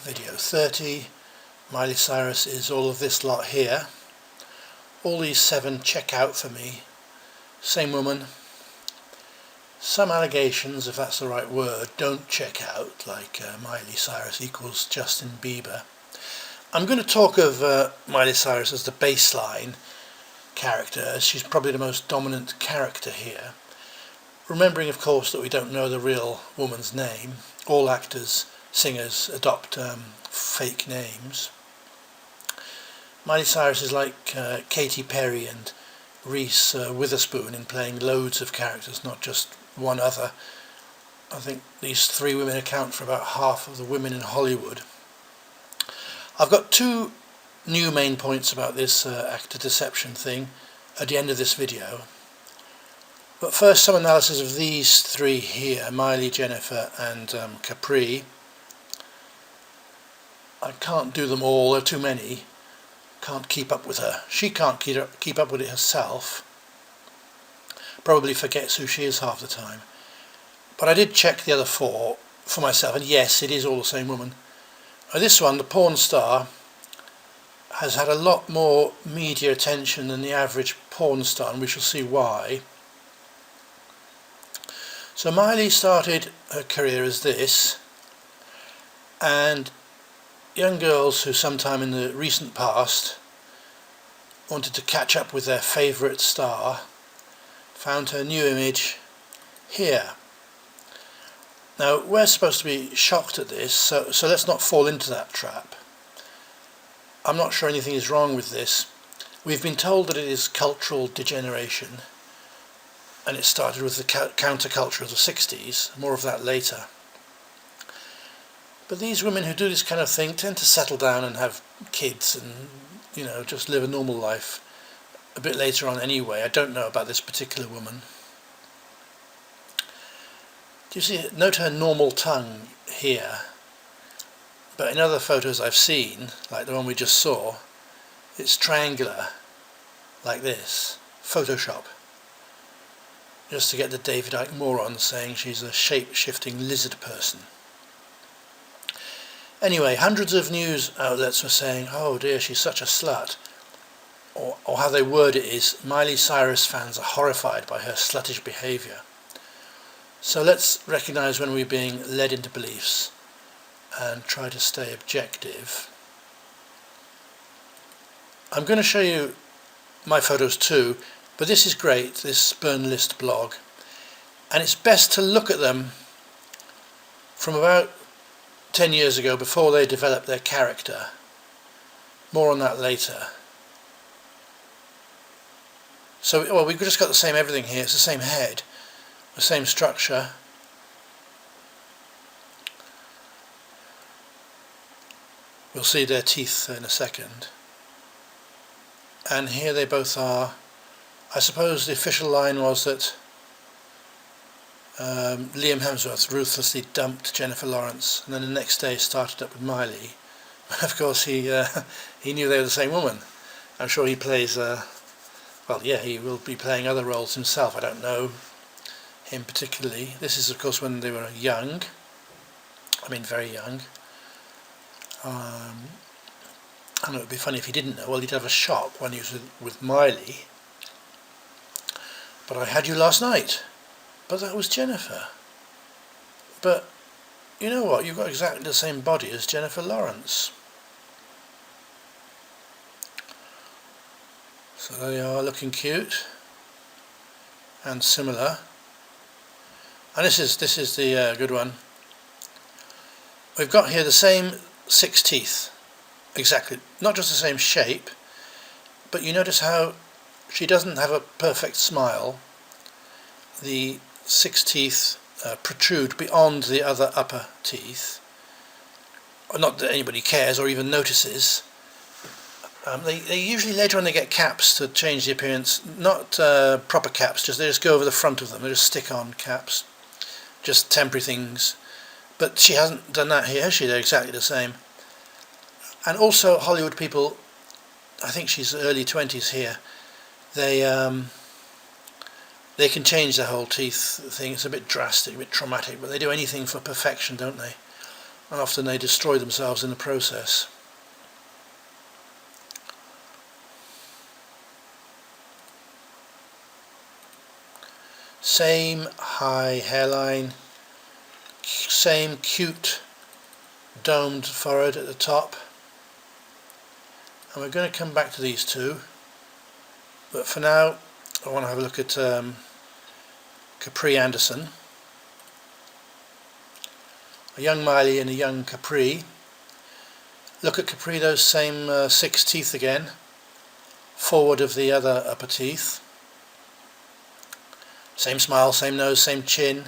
video 30. Miley Cyrus is all of this lot here. All these 7 check out for me. Same woman. Some allegations, if that's the right word, don't check out, like Miley Cyrus equals Justin Bieber. I'm going to talk of Miley Cyrus as the baseline character, as she's probably the most dominant character here. Remembering, of course, that we don't know the real woman's name. All actors, singers adopt fake names. Miley Cyrus is like Katy Perry and Reese Witherspoon in playing loads of characters, not just one other. I think these 3 women account for about half of the women in Hollywood. I've got 2 new main points about this actor deception thing at the end of this video. But first, some analysis of these 3 here, Miley, Jennifer and Capri. I can't do them all, there are too many. Can't keep up with her. She can't keep up with it herself. Probably forgets who she is half the time. But I did check the other 4 for myself, and yes, it is all the same woman. This one, the porn star, has had a lot more media attention than the average porn star, and we shall see why. So Miley started her career as this, and young girls who sometime in the recent past wanted to catch up with their favourite star found her new image here. Now, we're supposed to be shocked at this, so let's not fall into that trap. I'm not sure anything is wrong with this. We've been told that it is cultural degeneration, and it started with the counterculture of the 60s, more of that later. But these women who do this kind of thing tend to settle down and have kids and, you know, just live a normal life a bit later on anyway. I don't know about this particular woman. Do you see, note her normal tongue here, but in other photos I've seen, like the one we just saw, it's triangular, like this, Photoshop, just to get the David Icke moron saying she's a shape-shifting lizard person. Anyway, hundreds of news outlets were saying, oh dear, she's such a slut, or how they word it is, Miley Cyrus fans are horrified by her sluttish behaviour. So let's recognise when we're being led into beliefs and try to stay objective. I'm going to show you my photos too, but this is great, this burn list blog, and it's best to look at them from about 10 years ago, before they developed their character. More on that later. So, well, we've just got the same everything here, it's the same head, the same structure. We'll see their teeth in a second. And here they both are. I suppose the official line was that Liam Hemsworth ruthlessly dumped Jennifer Lawrence, and then the next day started up with Miley. Of course, he knew they were the same woman. I'm sure he plays, well, yeah, he will be playing other roles himself. I don't know him particularly. This is, of course, when they were young. I mean, very young. I know it would be funny if he didn't know. Well, he'd have a shop when he was with Miley. But I had you last night. But that was Jennifer. But you know what? You've got exactly the same body as Jennifer Lawrence. So there they are, looking cute and similar. And this is the good one. We've got here the same 6 teeth, exactly. Not just the same shape, but you notice how she doesn't have a perfect smile. The 6 teeth protrude beyond the other upper teeth. Not that anybody cares or even notices. They usually later on they get caps to change the appearance. Not proper caps, they just go over the front of them. They just stick on caps, just temporary things. But she hasn't done that here, has she? They're exactly the same. And also Hollywood people, I think she's early 20s here. They can change their whole teeth thing. It's a bit drastic, a bit traumatic, but they do anything for perfection, don't they? and often they destroy themselves in the process. Same high hairline, same cute domed forehead at the top, and we're going to come back to these two, but for now I want to have a look at Capri Anderson, a young Miley and a young Capri. Look at Capri, those same 6 teeth again, forward of the other upper teeth. Same smile, same nose, same chin.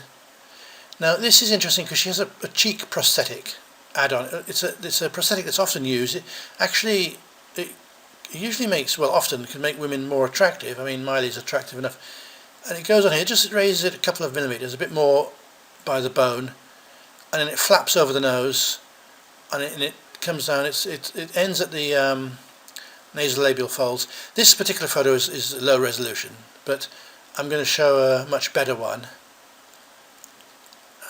Now this is interesting because she has a cheek prosthetic add-on. It's a prosthetic that's often used. It usually makes, well, often can make women more attractive. I mean, Miley's attractive enough. And it goes on here, just raises it a couple of millimeters, a bit more by the bone, and then it flaps over the nose, and it comes down. It ends at the nasolabial folds. This particular photo is low resolution, but I'm going to show a much better one.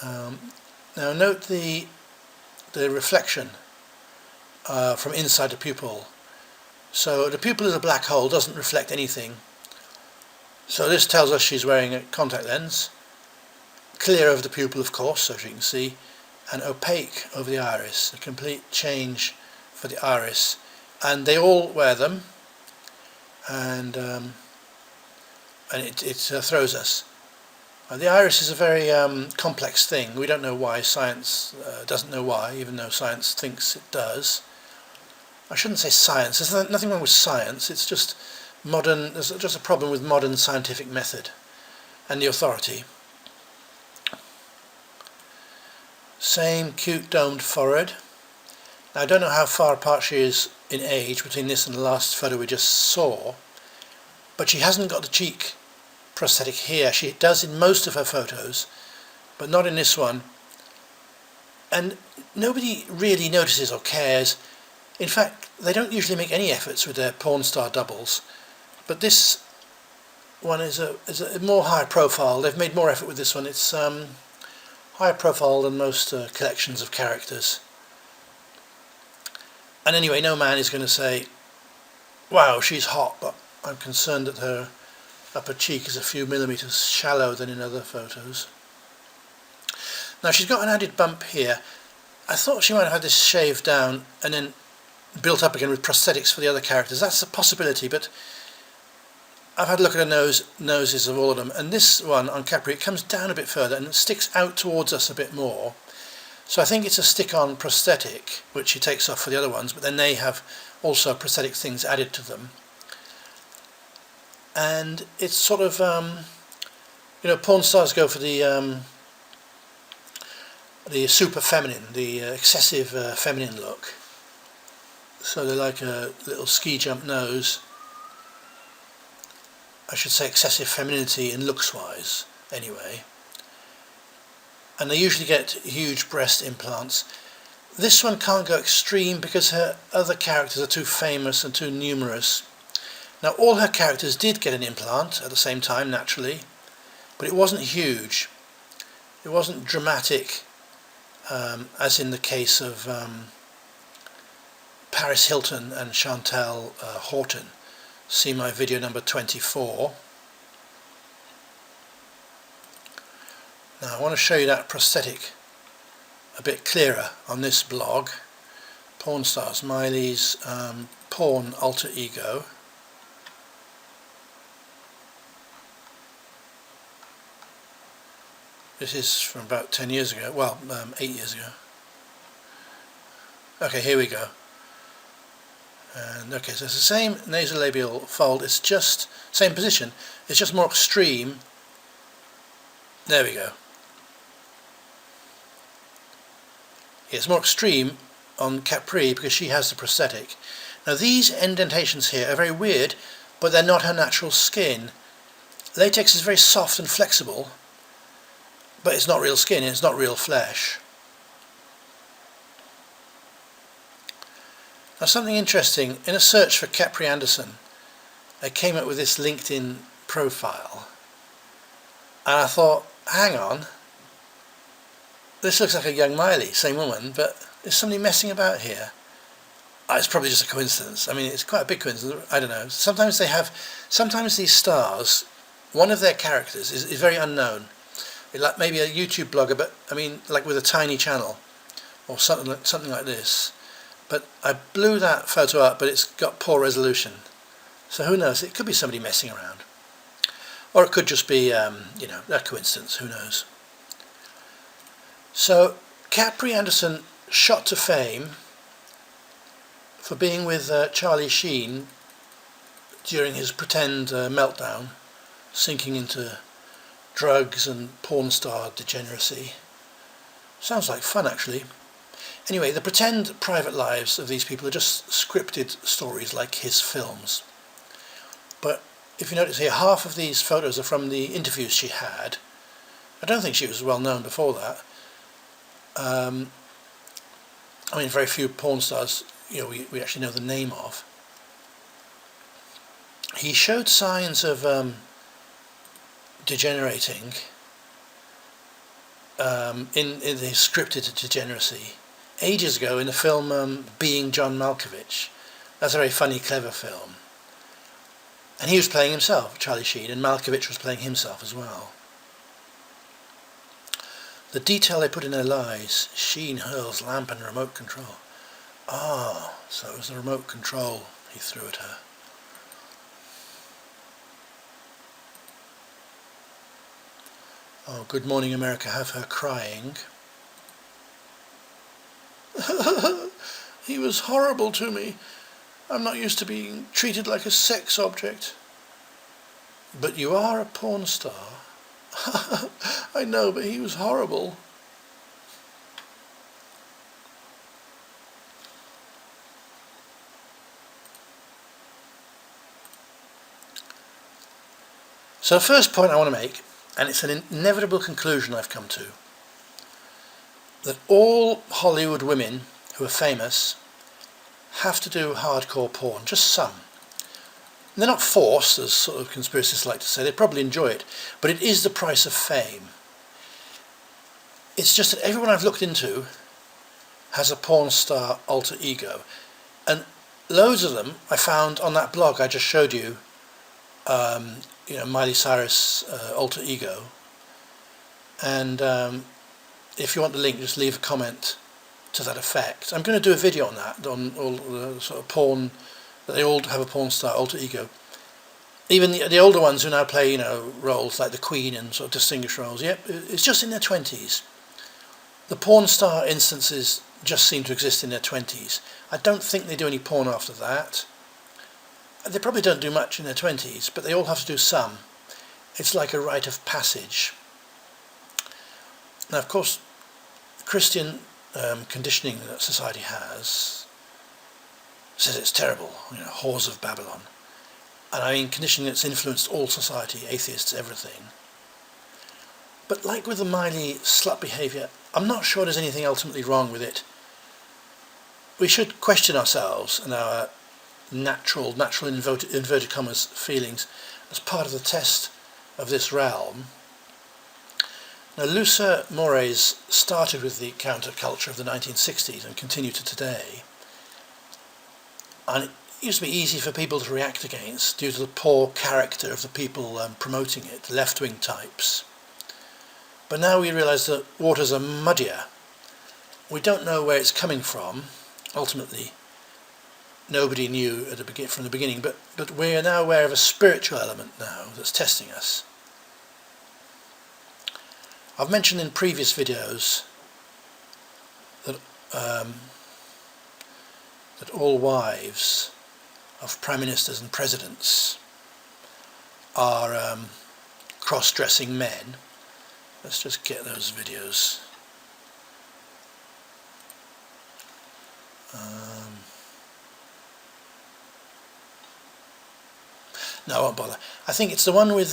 Now note the reflection from inside the pupil. So the pupil is a black hole, doesn't reflect anything. So this tells us she's wearing a contact lens, clear over the pupil of course, so as you can see, and opaque over the iris, a complete change for the iris. And they all wear them, and it throws us. The iris is a very complex thing. We don't know why. Science doesn't know why, even though science thinks it does. I shouldn't say science. There's nothing wrong with science. It's just modern. There's just a problem with modern scientific method and the authority. Same cute domed forehead. Now I don't know how far apart she is in age between this and the last photo we just saw, but she hasn't got the cheek prosthetic here. She does in most of her photos, but not in this one. And nobody really notices or cares. In fact, they don't usually make any efforts with their porn star doubles, but this one is a more high profile. They've made more effort with this one. It's higher profile than most collections of characters. And anyway, no man is going to say, wow, she's hot, but I'm concerned that her upper cheek is a few millimeters shallower than in other photos. Now she's got an added bump here. I thought she might have had this shaved down and then built up again with prosthetics for the other characters. That's a possibility, but I've had a look at her noses of all of them, and this one on Capri, it comes down a bit further and it sticks out towards us a bit more. So I think it's a stick-on prosthetic, which she takes off for the other ones, but then they have also prosthetic things added to them. And it's sort of, porn stars go for the super feminine, the excessive feminine look. So they like a little ski jump nose. I should say excessive femininity in looks-wise, anyway. And they usually get huge breast implants. This one can't go extreme because her other characters are too famous and too numerous. Now all her characters did get an implant at the same time, naturally, but it wasn't huge. It wasn't dramatic, as in the case of Paris Hilton and Chantal Horton. See my video number 24. Now I want to show you that prosthetic a bit clearer on this blog. Porn stars, Miley's porn alter ego. This is from about 10 years ago, well, 8 years ago. Okay, here we go. And okay, so it's the same nasolabial fold, it's just same position, it's just more extreme. There we go. It's more extreme on Capri because she has the prosthetic. Now these indentations here are very weird, but they're not her natural skin. Latex is very soft and flexible, but it's not real skin, it's not real flesh. Now something interesting, in a search for Capri Anderson, I came up with this LinkedIn profile, and I thought, hang on, this looks like a young Miley, same woman, but is somebody messing about here? It's probably just a coincidence. I mean, it's quite a big coincidence. I don't know. Sometimes these stars, one of their characters is very unknown. Like maybe a YouTube blogger, but I mean, like with a tiny channel or something like this. But I blew that photo up, but it's got poor resolution. So who knows? It could be somebody messing around. Or it could just be, you know, a coincidence. Who knows? So Capri Anderson shot to fame for being with Charlie Sheen during his pretend meltdown, sinking into drugs and porn star degeneracy. Sounds like fun, actually. Anyway, the pretend private lives of these people are just scripted stories like his films. But if you notice here, half of these photos are from the interviews she had. I don't think she was well known before that. I mean, very few porn stars, you know, we actually know the name of. He showed signs of degenerating in his scripted degeneracy ages ago in the film Being John Malkovich. That's a very funny, clever film. And he was playing himself, Charlie Sheen, and Malkovich was playing himself as well. The detail they put in their lies. Sheen hurls lamp and remote control. Ah, so it was the remote control he threw at her. Oh, Good Morning America, have her crying. He was horrible to me. I'm not used to being treated like a sex object. But you are a porn star. I know, but he was horrible. So the first point I want to make, and it's an inevitable conclusion I've come to, that all Hollywood women who are famous have to do hardcore porn, just some. And they're not forced, as sort of conspiracists like to say. They probably enjoy it, but it is the price of fame. It's just that everyone I've looked into has a porn star alter ego, and loads of them I found on that blog I just showed you. You know, Miley Cyrus alter ego. And if you want the link, just leave a comment to that effect. I'm going to do a video on that, on all the sort of porn, that they all have a porn star alter ego. Even the older ones who now play, you know, roles like the Queen and sort of distinguished roles, yep, it's just in their 20s. The porn star instances just seem to exist in their 20s. I don't think they do any porn after that. They probably don't do much in their 20s, but they all have to do some. It's like a rite of passage. Now, of course, Christian conditioning that society has says it's terrible, you know, whores of Babylon. And I mean conditioning that's influenced all society, atheists, everything. But like with the Miley slut behaviour, I'm not sure there's anything ultimately wrong with it. We should question ourselves and our natural inverted commas feelings as part of the test of this realm. Now, Lucia Moraes started with the counterculture of the 1960s and continued to today, and it used to be easy for people to react against due to the poor character of the people promoting it, left-wing types. But now we realise that waters are muddier. We don't know where it's coming from, ultimately. Nobody knew from the beginning, but we are now aware of a spiritual element now that's testing us. I've mentioned in previous videos that that all wives of prime ministers and presidents are cross-dressing men. Let's just get those videos. No, I won't bother. I think it's the one with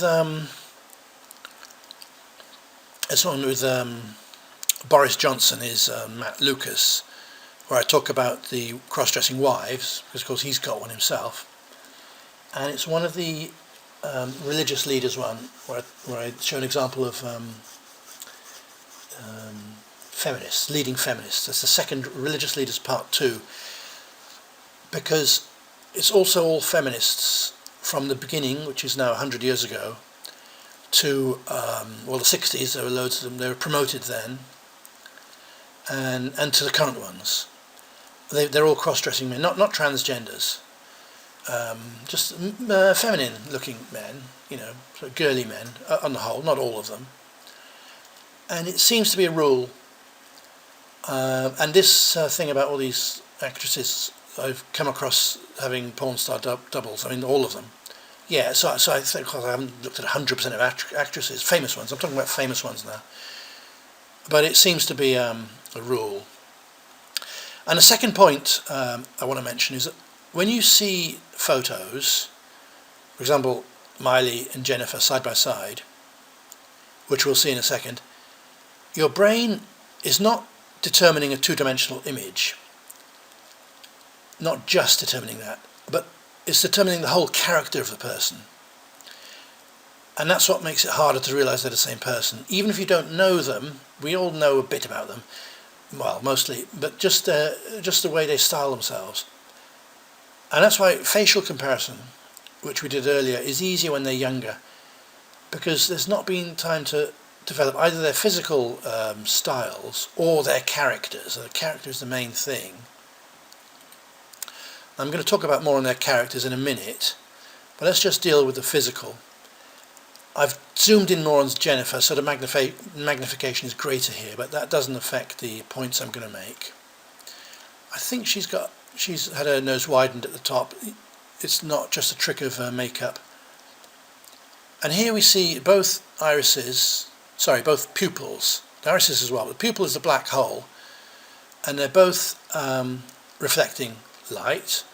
Boris Johnson is Matt Lucas, where I talk about the cross-dressing wives, because of course he's got one himself, and it's one of the religious leaders one where I show an example of feminists, leading feminists. That's the second Religious Leaders Part 2, because it's also all feminists from the beginning, which is now 100 years ago, to, the 60s. There were loads of them. They were promoted then, and to the current ones. They're all cross-dressing men, not transgenders. Just feminine-looking men, sort of girly men, on the whole, not all of them. And it seems to be a rule. And this thing about all these actresses I've come across having porn star doubles, I mean, all of them. Yeah, so I think I haven't looked at 100% of actresses, famous ones. I'm talking about famous ones now. But it seems to be a rule. And the second point I want to mention is that when you see photos, for example, Miley and Jennifer side by side, which we'll see in a second, your brain is not determining a two-dimensional image, not just determining that, but it's determining the whole character of the person. And that's what makes it harder to realise they're the same person. Even if you don't know them, we all know a bit about them, well, mostly, but just the way they style themselves. And that's why facial comparison, which we did earlier, is easier when they're younger, because there's not been time to develop either their physical styles or their characters. So the character is the main thing. I'm going to talk about more on their characters in a minute, but let's just deal with the physical. I've zoomed in more on Jennifer, so the magnification is greater here, but that doesn't affect the points I'm going to make. I think she's had her nose widened at the top. It's not just a trick of makeup. And here we see both both pupils. The irises as well. The pupil is the black hole, and they're both reflecting light,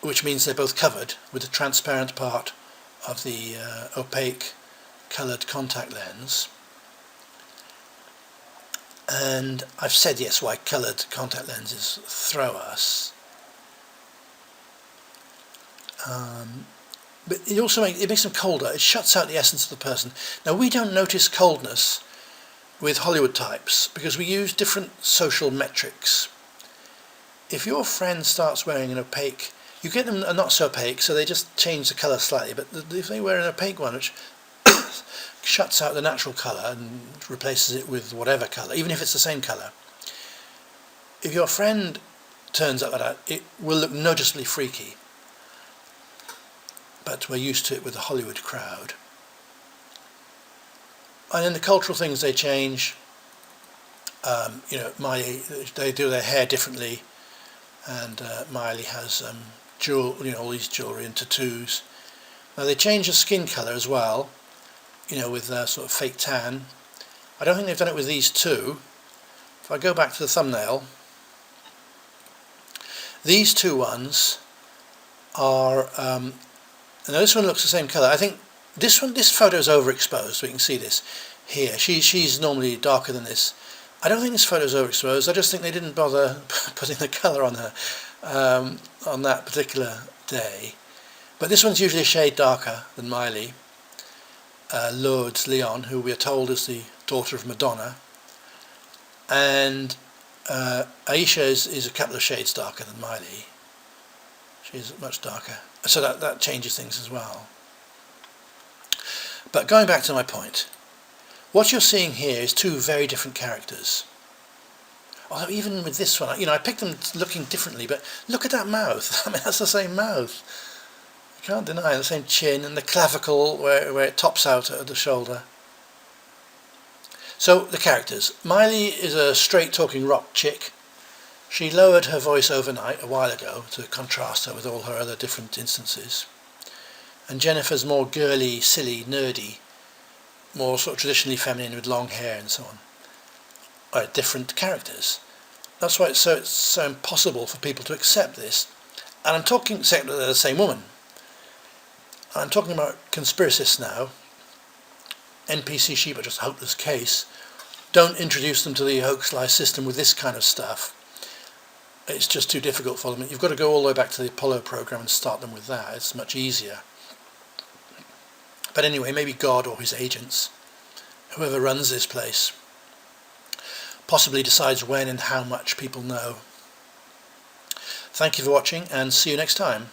which means they're both covered with the transparent part of the opaque coloured contact lens. And I've said, yes, why coloured contact lenses throw us. But it also makes them colder. It shuts out the essence of the person. Now, we don't notice coldness with Hollywood types because we use different social metrics. If your friend starts wearing an opaque, you get them not so opaque, so they just change the colour slightly, but if they wear an opaque one which shuts out the natural colour and replaces it with whatever colour, even if it's the same colour, if your friend turns up like that, it will look noticeably freaky. But we're used to it with the Hollywood crowd. And then the cultural things, they change. Miley, they do their hair differently, and Miley has all these jewellery and tattoos. Now they change the skin colour as well, with sort of fake tan. I don't think they've done it with these two. If I go back to the thumbnail, these two ones are. Now this one looks the same colour. I think this photo is overexposed. We can see this here. She's normally darker than this. I don't think this photo is overexposed. I just think they didn't bother putting the colour on her on that particular day. But this one's usually a shade darker than Miley. Lourdes Leon, who we are told is the daughter of Madonna, and Ayesha is a couple of shades darker than Miley. She's much darker. So that changes things as well. But going back to my point, what you're seeing here is two very different characters. Although even with this one, I picked them looking differently, but look at that mouth. I mean, that's the same mouth. You can't deny the same chin and the clavicle where it tops out at the shoulder. So the characters. Miley is a straight-talking rock chick. She lowered her voice overnight a while ago to contrast her with all her other different instances. And Jennifer's more girly, silly, nerdy, more sort of traditionally feminine with long hair and so on. Are different characters. That's why it's so impossible for people to accept this. And I'm talking except that they're the same woman. I'm talking about conspiracists now. NPC sheep are just a hopeless case. Don't introduce them to the hoax-lie system with this kind of stuff. It's just too difficult for them. You've got to go all the way back to the Apollo program and start them with that. It's much easier. But anyway, maybe God or his agents, whoever runs this place. possibly decides when and how much people know. Thank you for watching, and see you next time.